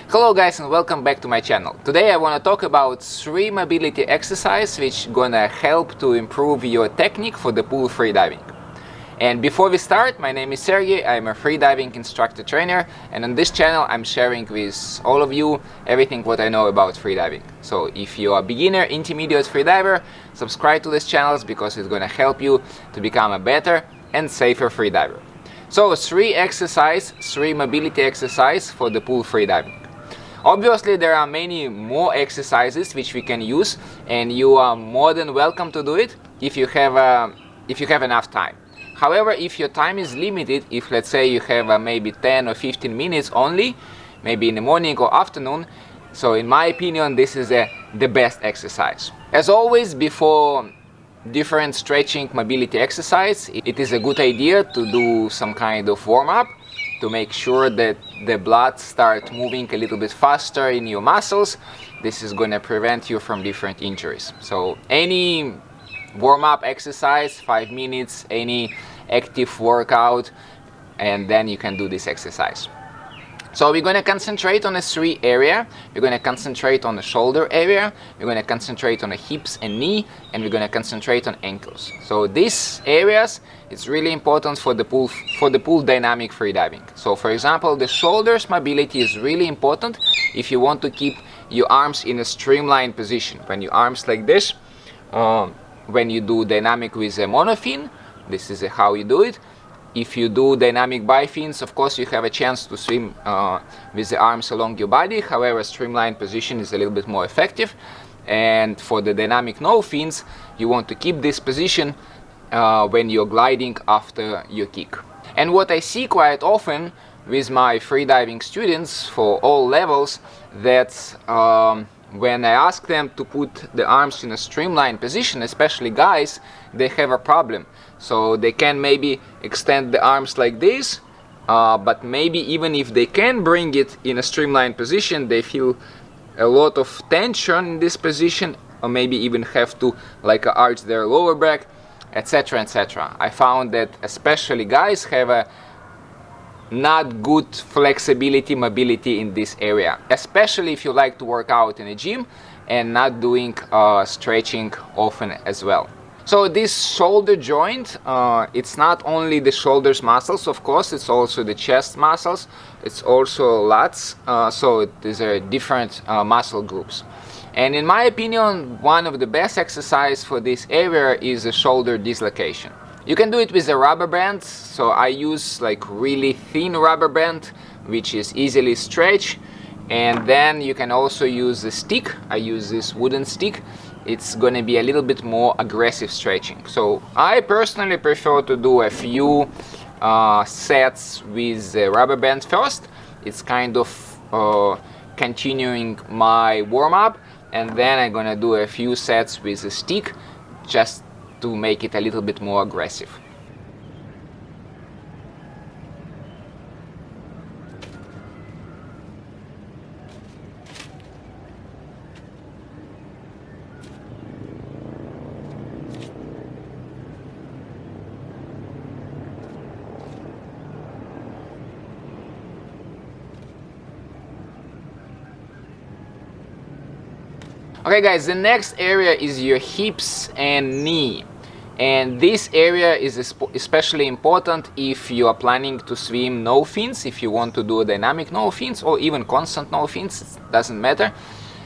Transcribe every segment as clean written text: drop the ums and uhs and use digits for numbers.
Hello guys and welcome back to my channel. Today I want to talk about 3 mobility exercises which gonna help to improve your technique for the pool freediving. And before we start, my name is Sergey, I'm a freediving instructor trainer, and on this channel I'm sharing with all of you everything what I know about freediving. So if you are a beginner, intermediate freediver, subscribe to this channel because it's gonna help you to become a better and safer freediver. So 3 mobility exercise for the pool freediving. Obviously there are many more exercises which we can use, and you are more than welcome to do it if you have enough time. However, if your time is limited, if let's say you have maybe 10 or 15 minutes only, maybe in the morning or afternoon, so in my opinion this is the best exercise. As always, before different stretching mobility exercise, it is a good idea to do some kind of warm-up to make sure that the blood starts moving a little bit faster in your muscles. This is going to prevent you from different injuries. So any warm-up exercise, 5 minutes, any active workout, and then you can do this exercise. So we're going to concentrate on the 3 areas. We're going to concentrate on the shoulder area, we're going to concentrate on the hips and knee, and we're going to concentrate on ankles. So these areas, it's really important for the pool dynamic freediving. So for example, the shoulders mobility is really important if you want to keep your arms in a streamlined position. When your arms like this, when you do dynamic with a monofin, this is how you do it. If you do dynamic bifins, of course you have a chance to swim with the arms along your body. However, streamlined position is a little bit more effective. And for the dynamic no fins, you want to keep this position when you're gliding after your kick. And what I see quite often with my freediving students for all levels, that when I ask them to put the arms in a streamlined position, especially guys, they have a problem. So they can maybe extend the arms like this, but maybe even if they can bring it in a streamlined position, they feel a lot of tension in this position, or maybe even have to like arch their lower back, etc, etc. I found that especially guys have a not good flexibility, mobility in this area, especially if you like to work out in a gym and not doing stretching often as well. So this shoulder joint, it's not only the shoulders muscles, of course, it's also the chest muscles, it's also lats, so these are different muscle groups. And in my opinion, one of the best exercise for this area is a shoulder dislocation. You can do it with a rubber band, so I use like really thin rubber band which is easily stretched, and then you can also use a stick. I use this wooden stick. It's gonna be a little bit more aggressive stretching. So I personally prefer to do a few sets with the rubber band first. It's kind of continuing my warm-up, and then I'm gonna do a few sets with a stick just to make it a little bit more aggressive. Okay guys, the next area is your hips and knee. And this area is especially important if you are planning to swim no fins, if you want to do a dynamic no fins or even constant no fins, it doesn't matter.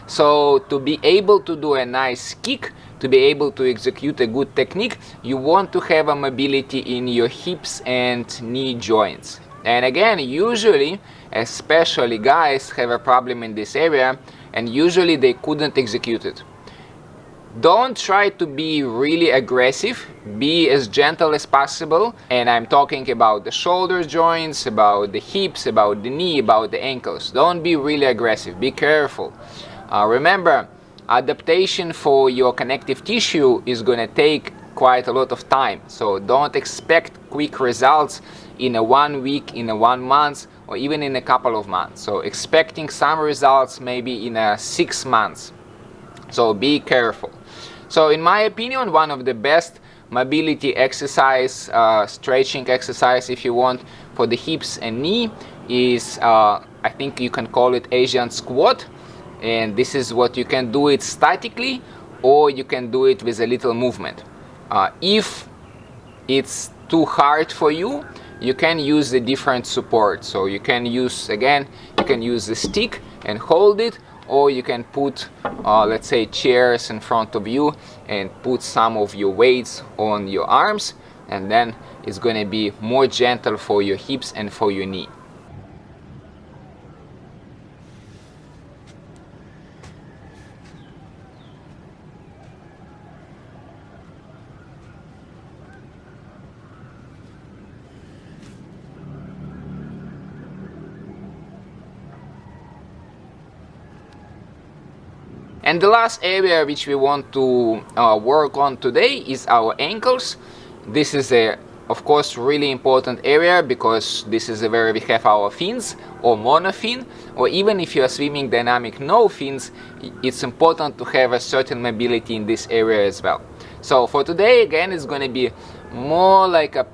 So to be able to do a nice kick, to be able to execute a good technique, you want to have a mobility in your hips and knee joints. And again, usually, especially guys have a problem in this area, and usually they couldn't execute it. Don't try to be really aggressive, be as gentle as possible, and I'm talking about the shoulder joints, about the hips, about the knee, about the ankles. Don't be really aggressive, be careful. Remember, adaptation for your connective tissue is going to take quite a lot of time, so don't expect quick results in a 1 week, in a 1 month, or even in a couple of months. So expecting some results maybe in 6 months. So be careful. So in my opinion, one of the best mobility exercise, stretching exercise if you want, for the hips and knee is I I think you can call it Asian squat, and this is what you can do it statically, or you can do it with a little movement. If it's too hard for you, you can use a different support. So you can use, again, you can use the stick and hold it, or you can put let's say chairs in front of you and put some of your weights on your arms, and then it's going to be more gentle for your hips and for your knee. And the last area which we want to work on today is our ankles. This is of course really important area, because this is where we have our fins or monofin, or even if you are swimming dynamic no fins, it's important to have a certain mobility in this area as well. So for today, again, it's going to be more like a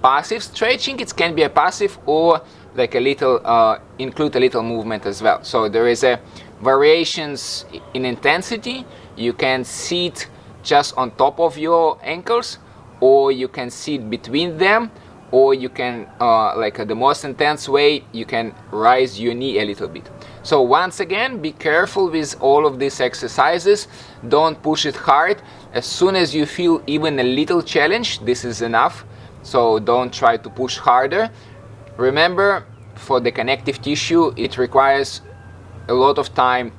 passive stretching. It can be a passive or like a little include a little movement as well. So there is a variations in intensity. You can sit just on top of your ankles, or you can sit between them, or you can like the most intense way, you can rise your knee a little bit. So once again, be careful with all of these exercises. Don't push it hard. As soon as you feel even a little challenge, this is enough. So don't try to push harder. Remember, for the connective tissue, it requires a lot of time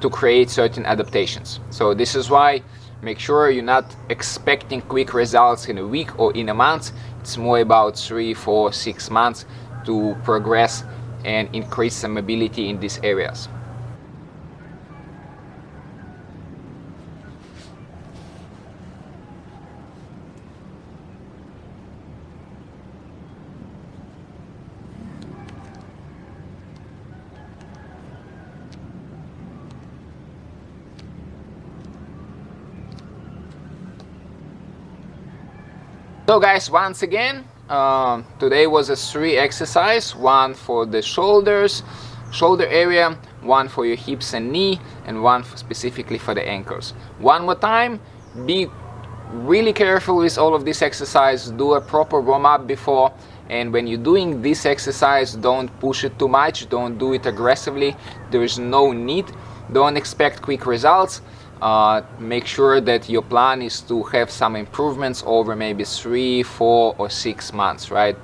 to create certain adaptations. So this is why make sure you're not expecting quick results in a week or in a month. It's more about 3, 4, 6 months to progress and increase some mobility in these areas. So guys, once again, today was a 3 exercise, one for the shoulder area, one for your hips and knee, and one specifically for the ankles. One more time, be really careful with all of this exercise. Do a proper warm-up before, and when you're doing this exercise, don't push it too much, don't do it aggressively. There is no need. Don't expect quick results. Make sure that your plan is to have some improvements over maybe 3, 4, or 6 months, right?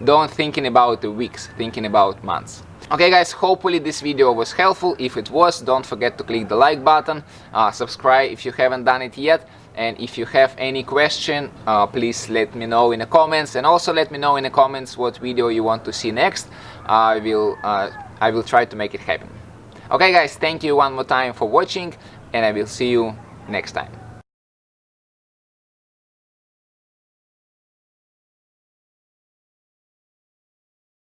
Don't thinking about the weeks, thinking about months. Okay guys, hopefully this video was helpful. If it was, don't forget to click the like button, subscribe if you haven't done it yet, and if you have any question, please let me know in the comments, and also let me know in the comments what video you want to see next. I will try to make it happen. Okay guys, thank you one more time for watching, and I will see you next time.